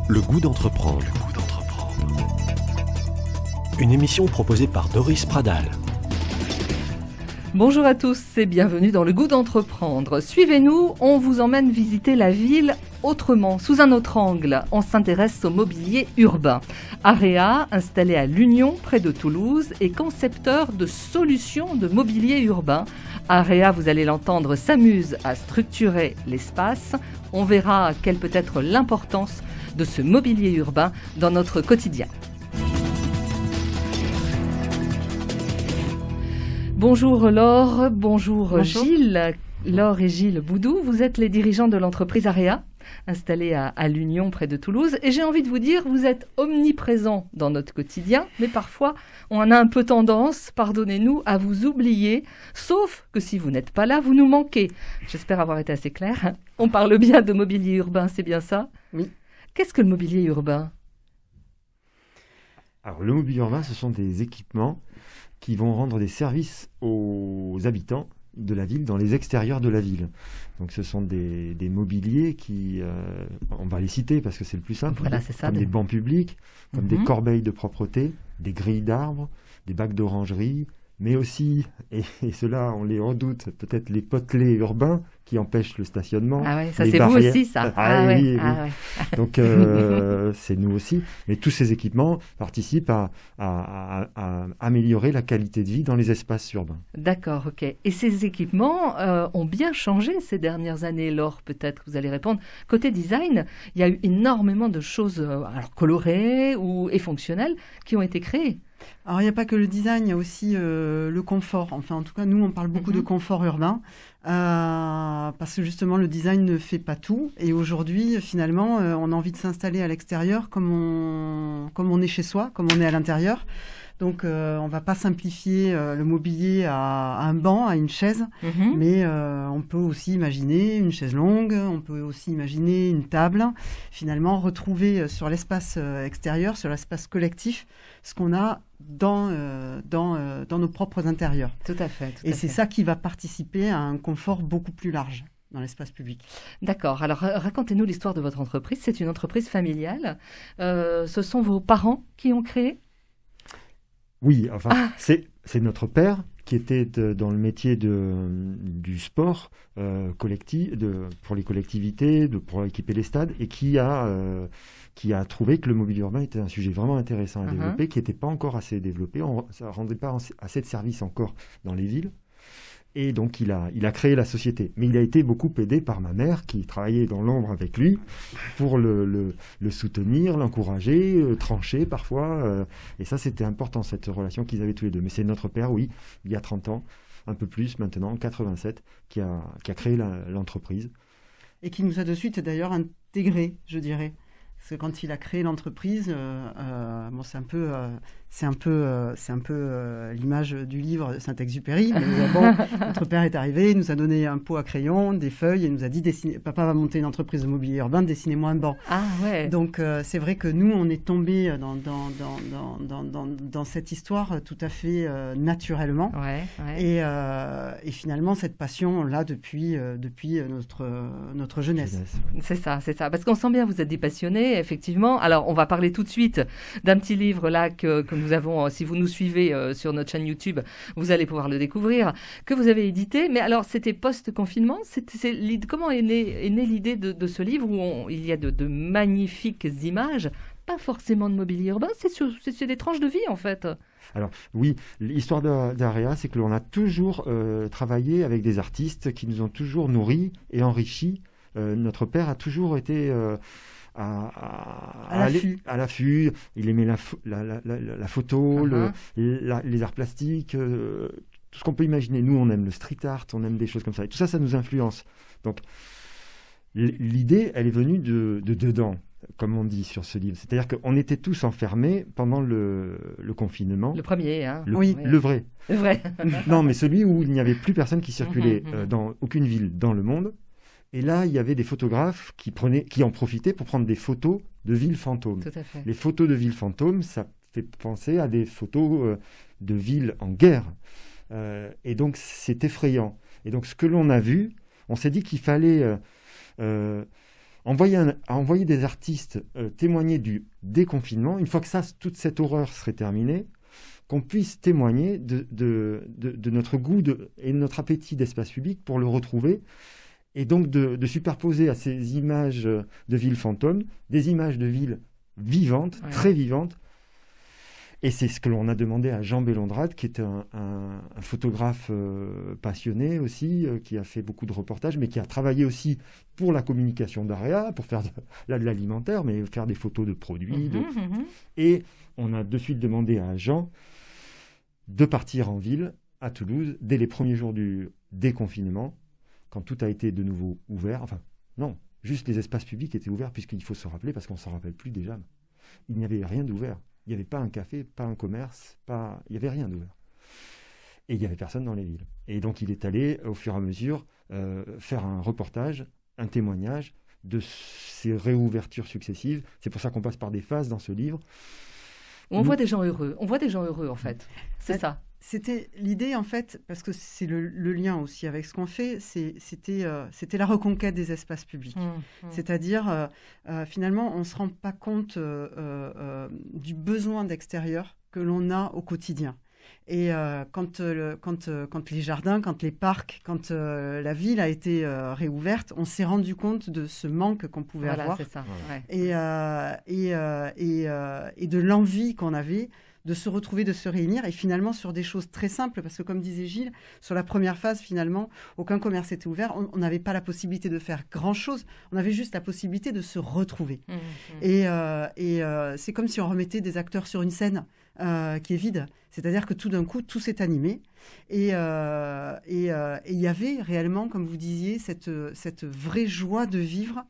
Le goût d'entreprendre. Une émission proposée par Doris Pradal. Bonjour à tous et bienvenue dans Le goût d'entreprendre. Suivez-nous, on vous emmène visiter la ville autrement, sous un autre angle. On s'intéresse au mobilier urbain. Area, installé à l'Union, près de Toulouse, est concepteur de solutions de mobilier urbain. Area, vous allez l'entendre, s'amuse à structurer l'espace. On verra quelle peut être l'importance de ce mobilier urbain dans notre quotidien. Bonjour Laure, bonjour Gilles. Laure et Gilles Boudou, vous êtes les dirigeants de l'entreprise Area, installée à l'Union près de Toulouse. Et j'ai envie de vous dire, vous êtes omniprésents dans notre quotidien, mais parfois on a un peu tendance, pardonnez-nous, à vous oublier, sauf que si vous n'êtes pas là, vous nous manquez. J'espère avoir été assez claire. On parle bien de mobilier urbain, c'est bien ça ? Oui. Qu'est-ce que le mobilier urbain ? Alors, le mobilier urbain, ce sont des équipements qui vont rendre des services aux habitants de la ville, dans les extérieurs de la ville. Donc ce sont des mobiliers qui, on va les citer parce que c'est le plus simple, voilà, c'est ça, comme des bancs publics, comme des corbeilles de propreté, des grilles d'arbres, des bacs d'orangerie, mais aussi, et cela on les redoute, peut-être les potelets urbains qui empêchent le stationnement. Ah ouais, ça les c'est barrières. vous aussi ça. Oui. Ouais. Donc c'est nous aussi. Mais tous ces équipements participent à améliorer la qualité de vie dans les espaces urbains. D'accord, ok. Et ces équipements ont bien changé ces dernières années, Laure, peut-être vous allez répondre. Côté design, il y a eu énormément de choses alors colorées et fonctionnelles qui ont été créées. Alors, il n'y a pas que le design, il y a aussi le confort. Enfin, en tout cas, nous, on parle beaucoup de confort urbain parce que justement, le design ne fait pas tout. Et aujourd'hui, finalement, on a envie de s'installer à l'extérieur comme on est chez soi, comme on est à l'intérieur. Donc, on ne va pas simplifier le mobilier à un banc, à une chaise, mais on peut aussi imaginer une chaise longue, on peut aussi imaginer une table. Finalement, retrouver sur l'espace extérieur, sur l'espace collectif, ce qu'on a dans nos propres intérieurs. Tout à fait. Et c'est ça qui va participer à un confort beaucoup plus large dans l'espace public. D'accord. Alors, racontez-nous l'histoire de votre entreprise. C'est une entreprise familiale. Ce sont vos parents qui ont créé ? Oui, enfin, c'est notre père qui était dans le métier du sport collectif, pour les collectivités, pour équiper les stades, et qui a trouvé que le mobilier urbain était un sujet vraiment intéressant à développer, qui n'était pas encore assez développé. Ça ne rendait pas assez de services encore dans les villes. Et donc, il a créé la société. Mais il a été beaucoup aidé par ma mère, qui travaillait dans l'ombre avec lui, pour le soutenir, l'encourager, trancher parfois. Et ça, c'était important, cette relation qu'ils avaient tous les deux. Mais c'est notre père, oui, il y a 30 ans, un peu plus maintenant, en 87, qui a créé l'entreprise. Et qui nous a de suite, d'ailleurs, intégré, je dirais. Parce que quand il a créé l'entreprise, c'est un peu l'image du livre Saint-Exupéry. Mais bon, notre père est arrivé, il nous a donné un pot à crayon, des feuilles, et nous a dit papa va monter une entreprise de mobilier urbain, dessinez-moi un banc. Ah ouais. Donc c'est vrai que nous, on est tombés dans cette histoire tout à fait naturellement. Ouais. Et finalement, cette passion, on l'a depuis notre jeunesse. C'est ça. Parce qu'on sent bien, vous êtes des passionnés, effectivement. Alors, on va parler tout de suite d'un petit livre là que nous avons, si vous nous suivez sur notre chaîne YouTube, vous allez pouvoir le découvrir, que vous avez édité. Mais alors, c'était post-confinement. Comment est née l'idée de ce livre où il y a de magnifiques images, pas forcément de mobilier urbain, c'est des tranches de vie en fait. Alors oui, l'histoire d'Area, c'est que l'on a toujours travaillé avec des artistes qui nous ont toujours nourris et enrichis. Notre père a toujours été à l'affût. Il aimait la photo, les arts plastiques, tout ce qu'on peut imaginer. Nous, on aime le street art, on aime des choses comme ça. Et tout ça, ça nous influence. Donc, l'idée, elle est venue de dedans, comme on dit sur ce livre. C'est-à-dire qu'on était tous enfermés pendant le confinement. Le premier, hein. Le vrai. Le vrai. Non, mais celui où il n'y avait plus personne qui circulait dans aucune ville dans le monde. Et là, il y avait des photographes qui en profitaient pour prendre des photos de villes fantômes. Tout à fait. Les photos de villes fantômes, ça fait penser à des photos de villes en guerre. Et donc, c'est effrayant. Et donc, ce que l'on a vu, on s'est dit qu'il fallait envoyer des artistes témoigner du déconfinement, une fois que toute cette horreur serait terminée, qu'on puisse témoigner de notre goût et de notre appétit d'espace public pour le retrouver, et donc de superposer à ces images de villes fantômes des images de villes vivantes, très vivantes. Et c'est ce que l'on a demandé à Jean Bellondrade, qui est un photographe passionné aussi, qui a fait beaucoup de reportages, mais qui a travaillé aussi pour la communication d'Area, pour faire de l'alimentaire, mais faire des photos de produits. Et on a de suite demandé à Jean de partir en ville, à Toulouse, dès les premiers jours du déconfinement, quand tout a été de nouveau ouvert. Enfin, non, juste les espaces publics étaient ouverts, puisqu'il faut se rappeler, parce qu'on ne s'en rappelle plus déjà. Il n'y avait rien d'ouvert. Il n'y avait pas un café, pas un commerce, il n'y avait rien d'ouvert. Et il n'y avait personne dans les villes. Et donc il est allé, au fur et à mesure, faire un reportage, un témoignage de ces réouvertures successives. C'est pour ça qu'on passe par des phases dans ce livre. On voit des gens heureux. On voit des gens heureux, en fait. C'est ça. C'était l'idée, en fait, parce que c'est le lien aussi avec ce qu'on fait, c'était la reconquête des espaces publics. C'est-à-dire, finalement, on ne se rend pas compte du besoin d'extérieur que l'on a au quotidien. Et quand les jardins, quand les parcs, quand la ville a été réouverte, on s'est rendu compte de ce manque qu'on pouvait avoir. C'est ça. Et de l'envie qu'on avait de se retrouver, de se réunir, et finalement sur des choses très simples, parce que comme disait Gilles, sur la première phase, finalement, aucun commerce était ouvert, on n'avait pas la possibilité de faire grand-chose, on avait juste la possibilité de se retrouver. Et c'est comme si on remettait des acteurs sur une scène qui est vide, c'est-à-dire que tout d'un coup, tout s'est animé, et il y avait réellement, comme vous disiez, cette vraie joie de vivre,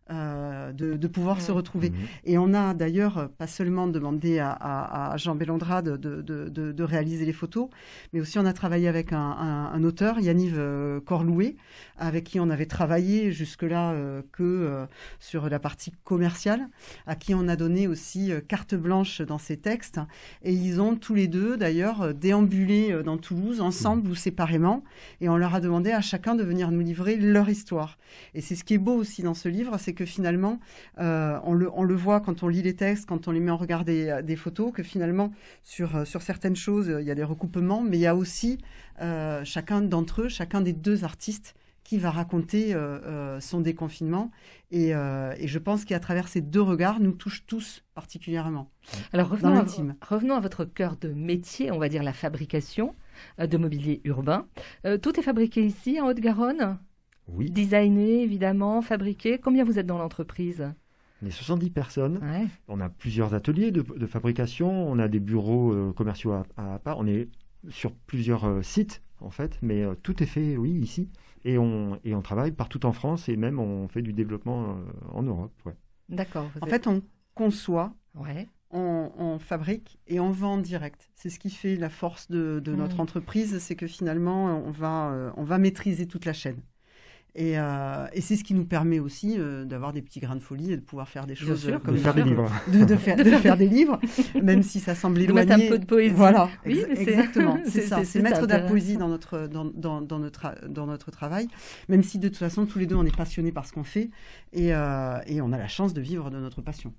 de pouvoir se retrouver. Et on a d'ailleurs pas seulement demandé à Jean Bellondrade de réaliser les photos, mais aussi on a travaillé avec un auteur, Yaniv Corlouet, avec qui on avait travaillé jusque-là que sur la partie commerciale, à qui on a donné aussi carte blanche dans ses textes. Et ils ont tous les deux d'ailleurs déambulé dans Toulouse, ensemble ou séparément, et on leur a demandé à chacun de venir nous livrer leur histoire. Et c'est ce qui est beau aussi dans ce livre, c'est que finalement, on le voit quand on lit les textes, quand on les met en regard des photos, que finalement, sur certaines choses, il y a des recoupements, mais il y a aussi chacun d'entre eux, chacun des deux artistes, qui va raconter son déconfinement. Et je pense qu'à travers ces deux regards, nous touche tous particulièrement. Alors revenons à votre cœur de métier, on va dire la fabrication de mobilier urbain. Tout est fabriqué ici, en Haute-Garonne ? Oui. Designé, évidemment, fabriqué. Combien vous êtes dans l'entreprise ? On est 70 personnes. Ouais. On a plusieurs ateliers de fabrication. On a des bureaux commerciaux à part. On est sur plusieurs sites, en fait. Mais tout est fait, oui, ici. Et on travaille partout en France. Et même, on fait du développement en Europe. Ouais. D'accord. En fait, on conçoit, on fabrique et on vend en direct. C'est ce qui fait la force de notre entreprise. C'est que finalement, on va maîtriser toute la chaîne. Et c'est ce qui nous permet aussi d'avoir des petits grains de folie et de pouvoir faire des choses comme de faire des livres. De faire des livres, même si ça semble éloigné. De mettre un peu de poésie. Voilà, oui, exactement. C'est ça. C'est mettre de la poésie dans notre travail, même si de toute façon, tous les deux, on est passionnés par ce qu'on fait et on a la chance de vivre de notre passion.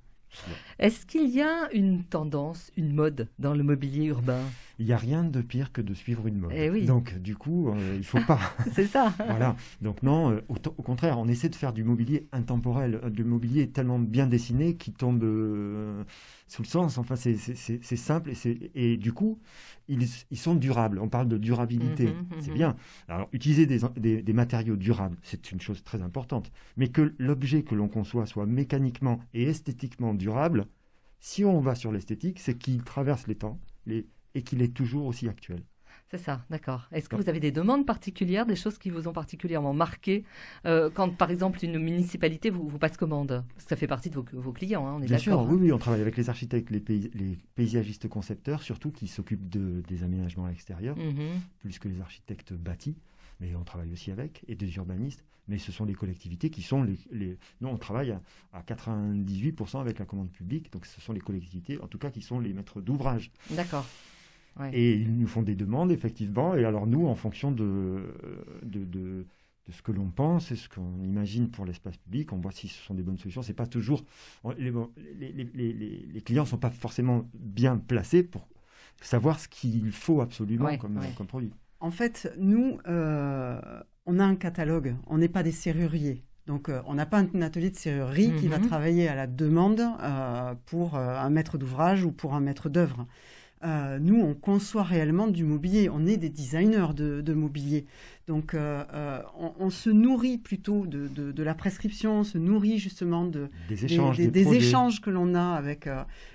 Est-ce qu'il y a une tendance, une mode dans le mobilier urbain ? Il n'y a rien de pire que de suivre une mode. Oui. Donc, du coup, il ne faut pas. C'est ça. Voilà. Donc, non, au contraire, on essaie de faire du mobilier intemporel, du mobilier tellement bien dessiné qui tombe sous le sens. Enfin, c'est simple et du coup, ils sont durables. On parle de durabilité. C'est bien. Alors, utiliser des matériaux durables, c'est une chose très importante. Mais que l'objet que l'on conçoit soit mécaniquement et esthétiquement durable, si on va sur l'esthétique, c'est qu'il traverse les temps et qu'il est toujours aussi actuel. C'est ça, d'accord. Est-ce que vous avez des demandes particulières, des choses qui vous ont particulièrement marqué quand, par exemple, une municipalité vous passe commande ? Ça fait partie de vos clients, on est bien d'accord. Bien sûr, oui, on travaille avec les architectes, les paysagistes concepteurs, surtout qui s'occupent des aménagements à l'extérieur, plus que les architectes bâtis, mais on travaille aussi avec, et des urbanistes. Mais ce sont les collectivités qui sont Nous, on travaille à 98% avec la commande publique, donc ce sont les collectivités, en tout cas, qui sont les maîtres d'ouvrage. D'accord. Ouais. Et ils nous font des demandes, effectivement. Et alors, nous, en fonction de ce que l'on pense et ce qu'on imagine pour l'espace public. On voit si ce sont des bonnes solutions. C'est pas toujours... Les clients ne sont pas forcément bien placés pour savoir ce qu'il faut absolument comme produit. En fait, nous, on a un catalogue. On n'est pas des serruriers. Donc, on n'a pas un atelier de serrurerie qui va travailler à la demande pour un maître d'ouvrage ou pour un maître d'œuvre. Nous, on conçoit réellement du mobilier. On est des designers de mobilier. Donc, on se nourrit plutôt de la prescription, on se nourrit justement des échanges que l'on a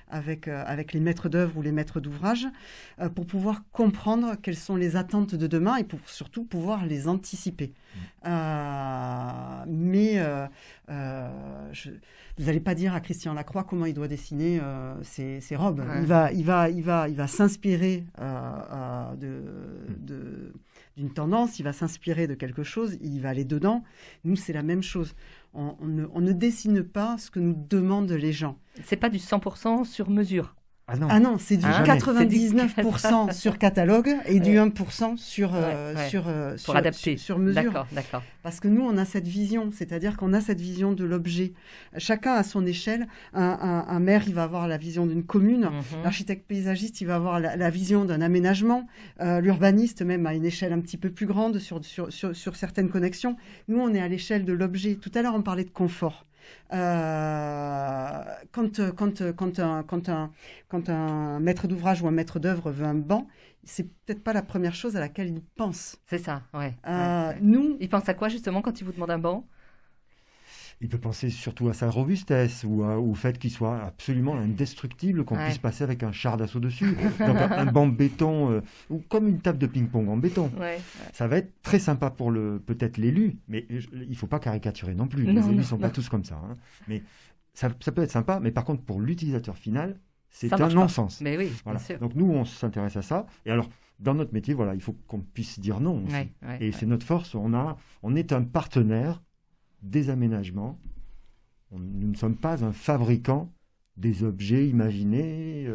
avec les maîtres d'œuvre ou les maîtres d'ouvrage pour pouvoir comprendre quelles sont les attentes de demain et pour surtout pouvoir les anticiper. Vous n'allez pas dire à Christian Lacroix comment il doit dessiner ses robes. Ouais. Il va s'inspirer d'une tendance, il va s'inspirer de quelque chose, il va aller dedans. Nous, c'est la même chose. On ne dessine pas ce que nous demandent les gens. C'est pas du 100% sur mesure. Ah non, c'est du 99% sur catalogue et du 1% pour adapter. Sur mesure. D'accord. Parce que nous, on a cette vision, c'est-à-dire qu'on a cette vision de l'objet. Chacun à son échelle. Un maire, il va avoir la vision d'une commune. L'architecte paysagiste, il va avoir la vision d'un aménagement. L'urbaniste, même, à une échelle un petit peu plus grande sur certaines connexions. Nous, on est à l'échelle de l'objet. Tout à l'heure, on parlait de confort. Quand un maître d'ouvrage ou un maître d'œuvre veut un banc, c'est peut-être pas la première chose à laquelle il pense. C'est ça, ouais. Nous, il pense à quoi justement quand il vous demande un banc ? Il peut penser surtout à sa robustesse ou au fait qu'il soit absolument indestructible, qu'on puisse passer avec un char d'assaut dessus. Donc un banc de béton ou comme une table de ping-pong en béton. Ça va être très sympa pour peut-être l'élu, mais il ne faut pas caricaturer non plus. Les élus ne sont pas tous comme ça. Hein. Mais ça peut être sympa, mais par contre pour l'utilisateur final, c'est un non-sens. Mais oui, voilà. bien sûr. Donc nous, on s'intéresse à ça. Et alors, dans notre métier, il faut qu'on puisse dire non aussi. Et c'est notre force. On est un partenaire des aménagements. Nous ne sommes pas un fabricant des objets imaginés.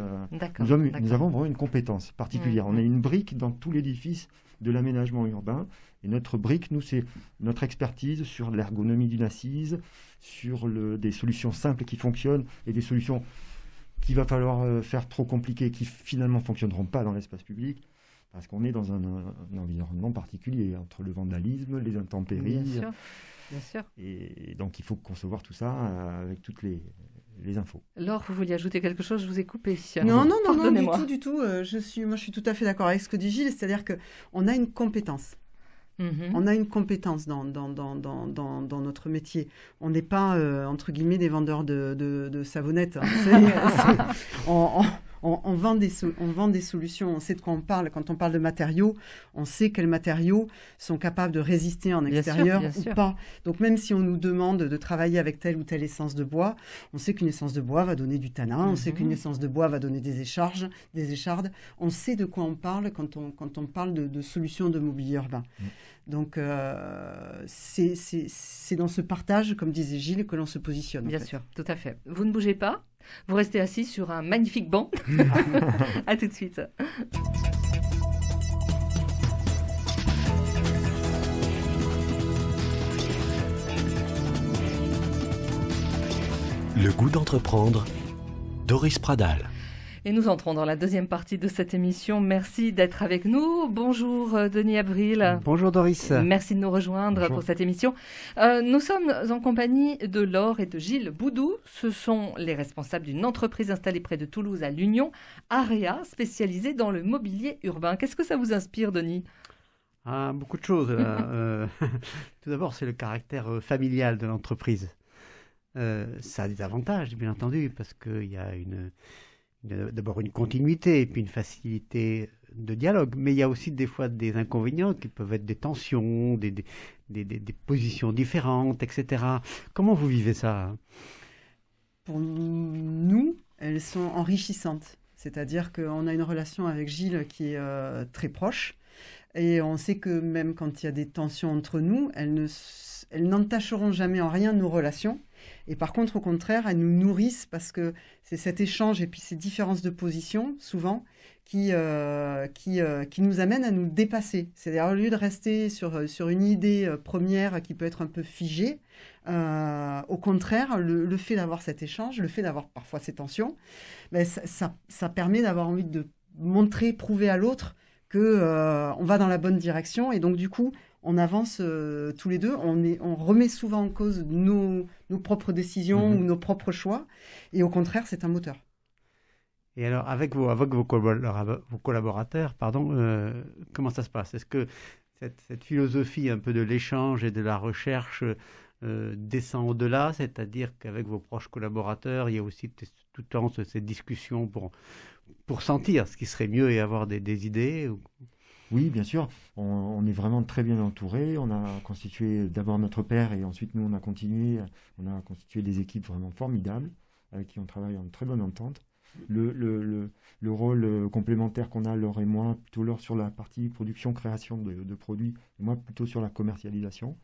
Nous avons vraiment une compétence particulière. On a une brique dans tout l'édifice de l'aménagement urbain. Et notre brique, nous, c'est notre expertise sur l'ergonomie d'une assise, sur des solutions simples qui fonctionnent et des solutions qu'il va falloir faire trop compliquées qui finalement ne fonctionneront pas dans l'espace public. Parce qu'on est dans un environnement particulier, entre le vandalisme, les intempéries. Bien sûr. Et donc, il faut concevoir tout ça avec toutes les infos. Laure, vous vouliez ajouter quelque chose ? Je vous ai coupé. Non, du tout. Je suis tout à fait d'accord avec ce que dit Gilles. C'est-à-dire qu'on a une compétence. On a une compétence dans notre métier. On n'est pas, entre guillemets, des vendeurs de savonnettes. On vend des solutions, on sait de quoi on parle. Quand on parle de matériaux, on sait quels matériaux sont capables de résister en extérieur ou pas. Donc même si on nous demande de travailler avec telle ou telle essence de bois, on sait qu'une essence de bois va donner du tanin, on sait qu'une essence de bois va donner des échardes. On sait de quoi on parle quand on parle de solutions de mobilier urbain. Donc c'est dans ce partage, comme disait Gilles, que l'on se positionne. Bien sûr, tout à fait. Vous ne bougez pas. Vous restez assis sur un magnifique banc. À tout de suite. Le goût d'entreprendre, Doris Pradal. Et nous entrons dans la deuxième partie de cette émission. Merci d'être avec nous. Bonjour Denis Avril. Bonjour Doris. Merci de nous rejoindre pour cette émission. Nous sommes en compagnie de Laure et de Gilles Boudou. Ce sont les responsables d'une entreprise installée près de Toulouse à l'Union, Area, spécialisée dans le mobilier urbain. Qu'est-ce que ça vous inspire, Denis ? Beaucoup de choses. Tout d'abord, c'est le caractère familial de l'entreprise. Ça a des avantages, bien entendu, parce qu'il y a d'abord une continuité et puis une facilité de dialogue, mais il y a aussi des fois des inconvénients qui peuvent être des tensions, des positions différentes, etc. Comment vous vivez ça ? Pour nous, elles sont enrichissantes. C'est-à-dire qu'on a une relation avec Gilles qui est très proche et on sait que même quand il y a des tensions entre nous, elles n'entacheront jamais en rien nos relations Et par contre, au contraire, elles nous nourrissent parce que c'est cet échange et puis ces différences de position, souvent, qui nous amènent à nous dépasser. C'est-à-dire, au lieu de rester sur une idée première qui peut être un peu figée, au contraire, le fait d'avoir cet échange, le fait d'avoir parfois ces tensions, ben, ça permet d'avoir envie de montrer, prouver à l'autre qu'on va dans la bonne direction. Et donc, du coup, on avance tous les deux. On remet souvent en cause nos propres décisions ou nos propres choix. Et au contraire, c'est un moteur. Et alors, avec vos collaborateurs, comment ça se passe? Est-ce que cette philosophie un peu de l'échange et de la recherche descend au-delà, c'est-à-dire qu'avec vos proches collaborateurs, il y a aussi tout le temps cette discussion pour sentir ce qui serait mieux et avoir des idées Oui, bien sûr. On est vraiment très bien entourés. On a constitué d'abord notre père et ensuite nous, on a constitué des équipes vraiment formidables avec qui on travaille en très bonne entente. Le rôle complémentaire qu'on a, Laure et moi, plutôt Laure sur la partie production, création de produits, et moi plutôt sur la commercialisation.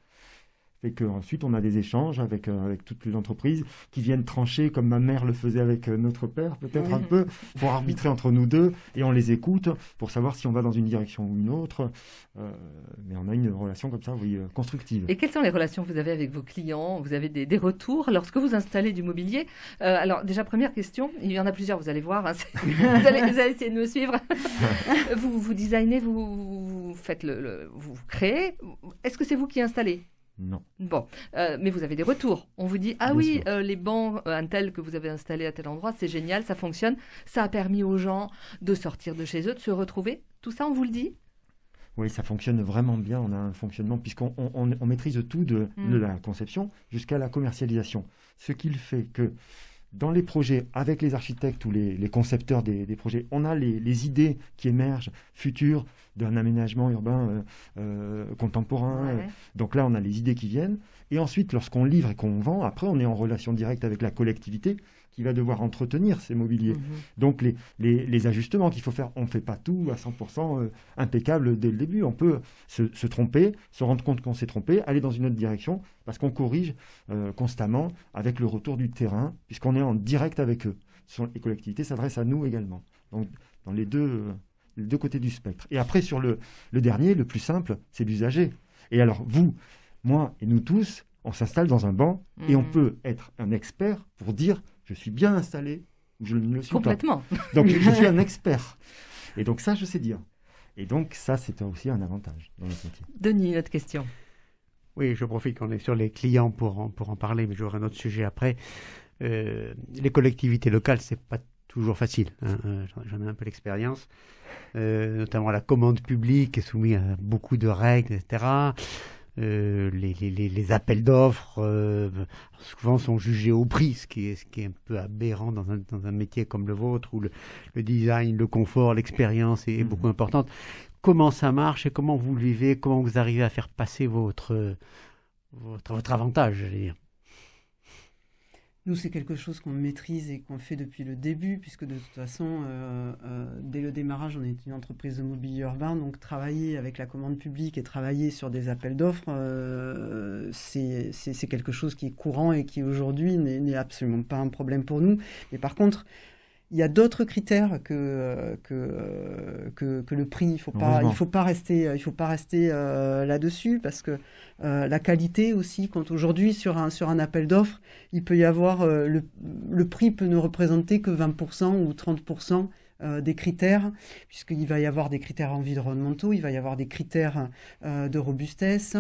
Et qu'ensuite, on a des échanges avec toutes les entreprises qui viennent trancher, comme ma mère le faisait avec notre père, peut-être un peu, pour arbitrer entre nous deux, et on les écoute pour savoir si on va dans une direction ou une autre. Mais on a une relation comme ça, oui, constructive. Et quelles sont les relations que vous avez avec vos clients? Vous avez des retours lorsque vous installez du mobilier? Alors, déjà, première question, il y en a plusieurs, vous allez voir, hein, vous allez essayer de me suivre. Vous designez, vous faites vous créez. Est-ce que c'est vous qui installez? Non. Bon, mais vous avez des retours. On vous dit, les bancs un tel que vous avez installé à tel endroit, c'est génial, ça fonctionne. Ça a permis aux gens de sortir de chez eux, de se retrouver. Tout ça, on vous le dit? Oui, ça fonctionne vraiment bien. On a un fonctionnement, puisqu'on maîtrise tout de la conception jusqu'à la commercialisation. Ce qui fait que dans les projets, avec les architectes ou les concepteurs des projets, on a les idées qui émergent futures d'un aménagement urbain contemporain. Ouais. Donc là, on a les idées qui viennent. Et ensuite, lorsqu'on livre et qu'on vend, après, on est en relation directe avec la collectivité qui va devoir entretenir ces mobiliers. Donc les ajustements qu'il faut faire, on ne fait pas tout à 100% impeccable dès le début. On peut se tromper, se rendre compte qu'on s'est trompé, aller dans une autre direction, parce qu'on corrige constamment avec le retour du terrain, puisqu'on est en direct avec eux. Les collectivités s'adressent à nous également. Donc dans les deux côtés du spectre. Et après, sur le dernier, le plus simple, c'est l'usager. Et alors, vous, moi et nous tous, on s'installe dans un banc et on peut être un expert pour dire je suis bien installé ou je ne le suis complètement. Pas. Donc, je suis un expert. Et donc, ça, je sais dire. Et donc, ça, c'est aussi un avantage dans notre métier. Denis, une autre question. Oui, je profite qu'on est sur les clients pour en parler, mais j'aurai un autre sujet après. Les collectivités locales, c'est pas toujours facile. Hein. J'en ai un peu l'expérience. Notamment la commande publique est soumise à beaucoup de règles, etc. Les appels d'offres souvent sont jugés au prix, ce qui est un peu aberrant dans un métier comme le vôtre où le design, le confort, l'expérience est beaucoup importante. Comment ça marche et comment vous le vivez? Comment vous arrivez à faire passer votre avantage, j'allais dire? Nous, c'est quelque chose qu'on maîtrise et qu'on fait depuis le début, puisque de toute façon, dès le démarrage, on est une entreprise de mobilier urbain, donc travailler avec la commande publique et travailler sur des appels d'offres, c'est quelque chose qui est courant et qui aujourd'hui n'est absolument pas un problème pour nous. Mais par contre, il y a d'autres critères que le prix. Il faut pas rester là-dessus parce que la qualité aussi compte. Aujourd'hui sur un appel d'offres, il peut y avoir le prix peut ne représenter que 20% ou 30% des critères, puisqu'il va y avoir des critères environnementaux, il va y avoir des critères de robustesse,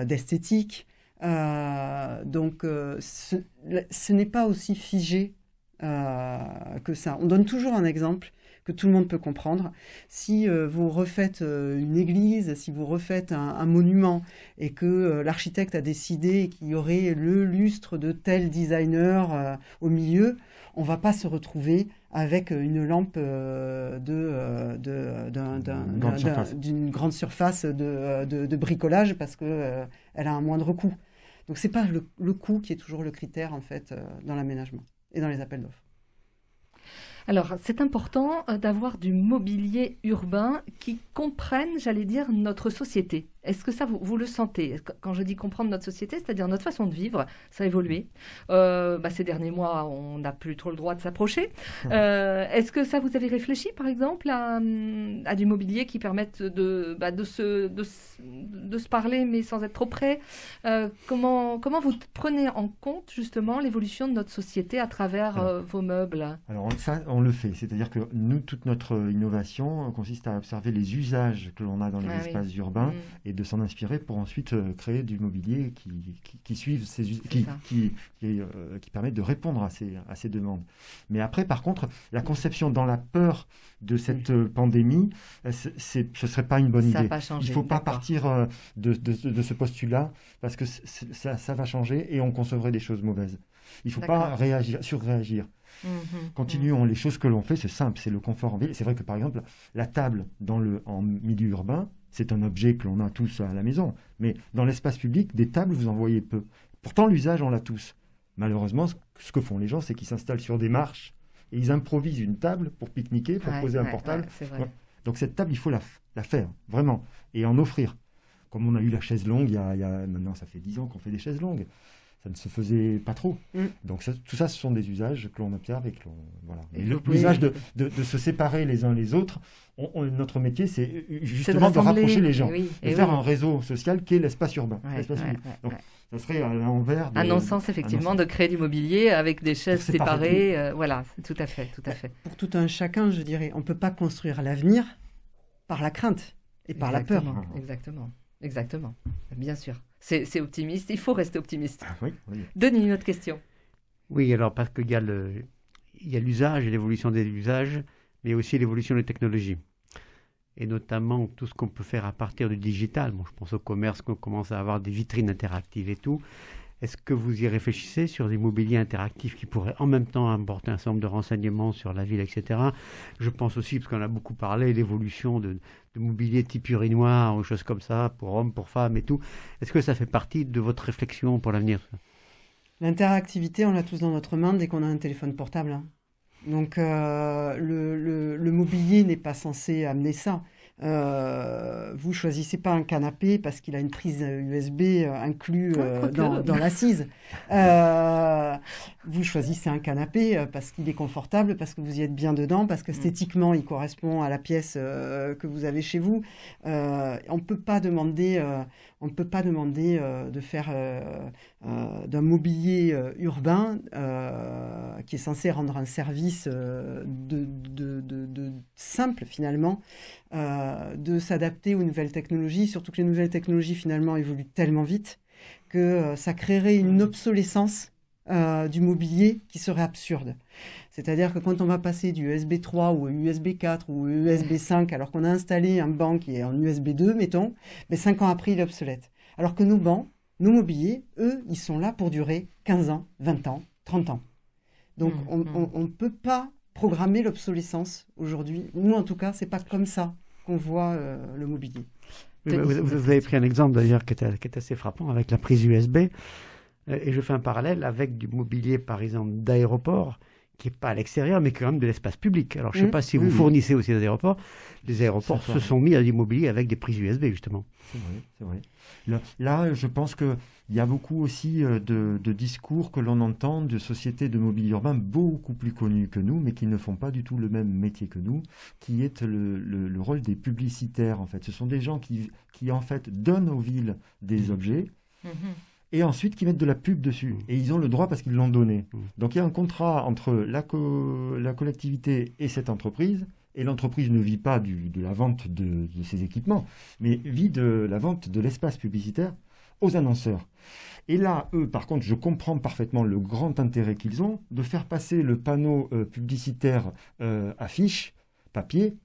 d'esthétique. Donc ce n'est pas aussi figé que ça. On donne toujours un exemple que tout le monde peut comprendre. Si vous refaites une église, si vous refaites un monument et que l'architecte a décidé qu'il y aurait le lustre de tel designer au milieu, on ne va pas se retrouver avec une lampe d'une grande surface de bricolage parce qu'elle a un moindre coût. Donc ce n'est pas le coût qui est toujours le critère en fait dans l'aménagement et dans les appels d'offres. Alors, c'est important d'avoir du mobilier urbain qui comprenne, j'allais dire, notre société. Est-ce que ça, vous le sentez? Quand je dis comprendre notre société, c'est-à-dire notre façon de vivre, ça a évolué. Ces derniers mois, on n'a plus trop le droit de s'approcher. Est-ce que ça, vous avez réfléchi, par exemple, à du mobilier qui permette de se parler, mais sans être trop près? Comment vous prenez en compte, justement, l'évolution de notre société à travers vos meubles? Alors ça, on le fait. C'est-à-dire que nous, toute notre innovation consiste à observer les usages que l'on a dans les espaces urbains et de s'en inspirer pour ensuite créer du mobilier qui suive qui permet de répondre à ces demandes. Mais après, par contre, la conception dans la peur de cette pandémie, ce ne serait pas une bonne idée. Il ne faut pas partir de ce postulat parce que ça va changer et on concevrait des choses mauvaises. Il ne faut pas surréagir. Continuons. Les choses que l'on fait, c'est simple, c'est le confort en ville. C'est vrai que, par exemple, la table en milieu urbain, c'est un objet que l'on a tous à la maison. Mais dans l'espace public, des tables, vous en voyez peu. Pourtant, l'usage, on l'a tous. Malheureusement, ce que font les gens, c'est qu'ils s'installent sur des marches et ils improvisent une table pour pique-niquer, pour poser un portable. Donc cette table, il faut la faire, vraiment, et en offrir. Comme on a eu la chaise longue, maintenant ça fait 10 ans qu'on fait des chaises longues. Ça ne se faisait pas trop. Donc tout ça, ce sont des usages que l'on observe et que l'on... Voilà. Et l'usage de se séparer les uns les autres, notre métier, c'est justement de rapprocher les gens, de faire un réseau social qui est l'espace urbain. Donc, ça serait à l'envers... Un non-sens, effectivement, de créer du mobilier avec des chaises séparées. Voilà, tout à fait. Pour tout un chacun, je dirais, on ne peut pas construire l'avenir par la crainte et par la peur. Exactement, bien sûr. C'est optimiste, il faut rester optimiste. Oui. Denis, une autre question. Oui, alors parce qu'il y a l'usage et l'évolution des usages, mais aussi l'évolution des technologies. Et notamment tout ce qu'on peut faire à partir du digital. Bon, je pense au commerce, qu'on commence à avoir des vitrines interactives et tout. Est-ce que vous y réfléchissez sur des mobiliers interactifs qui pourraient en même temps apporter un certain nombre de renseignements sur la ville, etc. Je pense aussi, parce qu'on a beaucoup parlé, l'évolution de mobilier type urinoir ou choses comme ça, pour hommes, pour femmes et tout. Est-ce que ça fait partie de votre réflexion pour l'avenir? L'interactivité, on l'a tous dans notre main dès qu'on a un téléphone portable. Donc le mobilier n'est pas censé amener ça. Vous choisissez pas un canapé parce qu'il a une prise USB inclus dans l'assise. Vous choisissez un canapé parce qu'il est confortable, parce que vous y êtes bien dedans, parce qu'esthétiquement il correspond à la pièce que vous avez chez vous. On peut pas demander de faire d'un mobilier urbain qui est censé rendre un service de simple finalement. De s'adapter aux nouvelles technologies, surtout que les nouvelles technologies finalement évoluent tellement vite que ça créerait une obsolescence du mobilier qui serait absurde. C'est-à-dire que quand on va passer du USB 3 ou USB 4 ou USB 5 alors qu'on a installé un banc qui est en USB 2, mettons, 5 ans après il est obsolète. Alors que nos bancs, nos mobiliers, eux, ils sont là pour durer 15 ans, 20 ans, 30 ans. Donc on ne peut pas programmer l'obsolescence aujourd'hui. Nous, en tout cas, c'est pas comme ça qu'on voit le mobilier. Vous avez pris un exemple d'ailleurs qui est assez frappant avec la prise USB. Et je fais un parallèle avec du mobilier, par exemple, d'aéroport, qui n'est pas à l'extérieur, mais quand même de l'espace public. Alors, je ne sais pas si vous fournissez aussi des aéroports. Les aéroports se sont mis à du mobilier avec des prises USB, justement. C'est vrai. Là, je pense qu'il y a beaucoup aussi de discours que l'on entend de sociétés de mobilier urbain beaucoup plus connues que nous, mais qui ne font pas du tout le même métier que nous, qui est le rôle des publicitaires, en fait. Ce sont des gens qui en fait, donnent aux villes des objets, et ensuite qui mettent de la pub dessus. Et ils ont le droit parce qu'ils l'ont donné. Donc il y a un contrat entre la collectivité et cette entreprise, et l'entreprise ne vit pas de la vente de ses équipements, mais vit de la vente de l'espace publicitaire aux annonceurs. Et là, eux, par contre, je comprends parfaitement le grand intérêt qu'ils ont de faire passer le panneau publicitaire affiche, papier,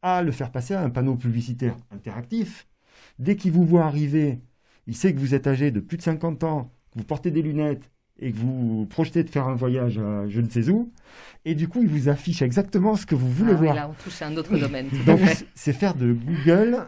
à le faire passer à un panneau publicitaire interactif. Dès qu'il vous voit arriver, il sait que vous êtes âgé de plus de 50 ans, que vous portez des lunettes et que vous projetez de faire un voyage à je ne sais où. Et du coup, il vous affiche exactement ce que vous voulez voir. Là, on touche à un autre domaine. Donc, c'est faire de Google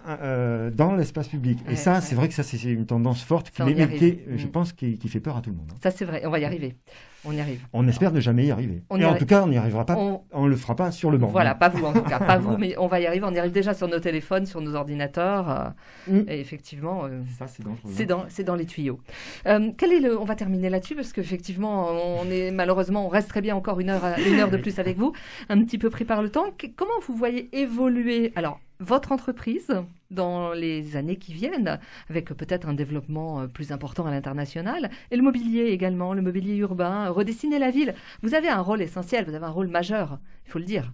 dans l'espace public. Et ça, c'est vrai que ça, c'est une tendance forte je pense, qui fait peur à tout le monde. Ça, c'est vrai. On va y arriver. On y arrive. On espère ne jamais y arriver. En tout cas, on n'y arrivera pas. On le fera pas sur le banc. Voilà, pas vous en tout cas, pas vous, mais on va y arriver. On y arrive déjà sur nos téléphones, sur nos ordinateurs. Et effectivement, ça c'est dangereux. C'est dans les tuyaux. On va terminer là-dessus parce qu'effectivement, on reste très bien encore une heure de plus avec vous, un petit peu pris par le temps. Comment vous voyez évoluer votre entreprise dans les années qui viennent, avec peut-être un développement plus important à l'international, et le mobilier également, le mobilier urbain, redessiner la ville. Vous avez un rôle essentiel, vous avez un rôle majeur, il faut le dire.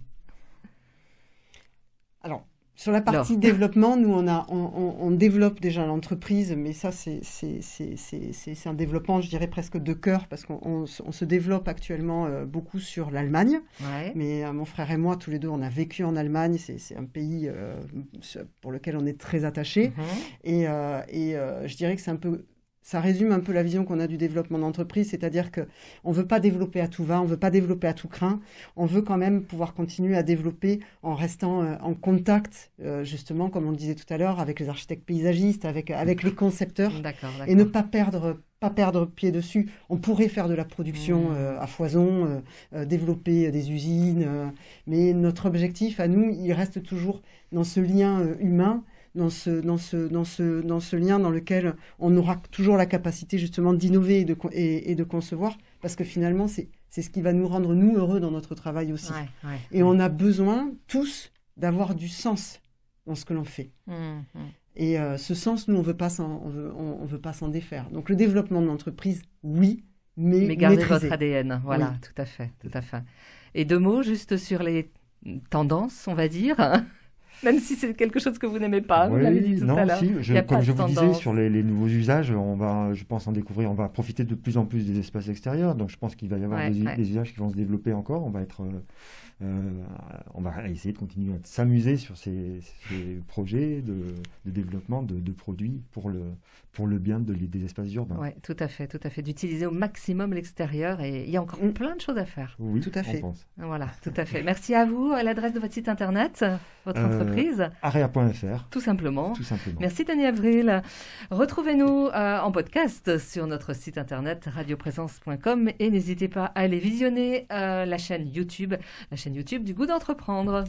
Alors, sur la partie développement, nous, on développe déjà l'entreprise, mais ça, c'est un développement, je dirais, presque de cœur, parce qu'on se développe actuellement beaucoup sur l'Allemagne. Ouais. Mais mon frère et moi, tous les deux, on a vécu en Allemagne. C'est un pays pour lequel on est très attachés. Et je dirais que ça résume un peu la vision qu'on a du développement d'entreprise, c'est-à-dire qu'on ne veut pas développer à tout va, on ne veut pas développer à tout crin, on veut quand même pouvoir continuer à développer en restant en contact, justement, comme on le disait tout à l'heure, avec les architectes paysagistes, avec les concepteurs, d'accord. Et ne pas perdre pied dessus. On pourrait faire de la production à foison, développer des usines, mais notre objectif à nous, il reste toujours dans ce lien humain, dans ce lien dans lequel on aura toujours la capacité justement d'innover et de concevoir, parce que finalement c'est ce qui va nous rendre nous heureux dans notre travail aussi. Et on a besoin tous d'avoir du sens dans ce que l'on fait. Et ce sens, nous on veut pas s'en défaire. Donc le développement de l'entreprise, oui, mais garder maîtriser. Votre ADN, voilà, oui. Tout à fait. Et 2 mots juste sur les tendances, on va dire. Même si c'est quelque chose que vous n'aimez pas, vous l'avez dit tout à l'heure. Comme je vous disais, sur les nouveaux usages, on va profiter de plus en plus des espaces extérieurs. Donc je pense qu'il va y avoir des usages qui vont se développer encore. On va essayer de continuer à s'amuser sur ces projets de développement de produits pour le bien des espaces urbains. Oui, tout à fait. D'utiliser au maximum l'extérieur, et il y a encore plein de choses à faire. Oui, tout à fait. Voilà, tout à fait. Merci à vous. À l'adresse de votre site internet, votre entreprise. Area.fr. Tout simplement. Merci Denis Avril. Retrouvez-nous en podcast sur notre site internet radioprésence.com et n'hésitez pas à aller visionner la chaîne YouTube du Goût d'entreprendre.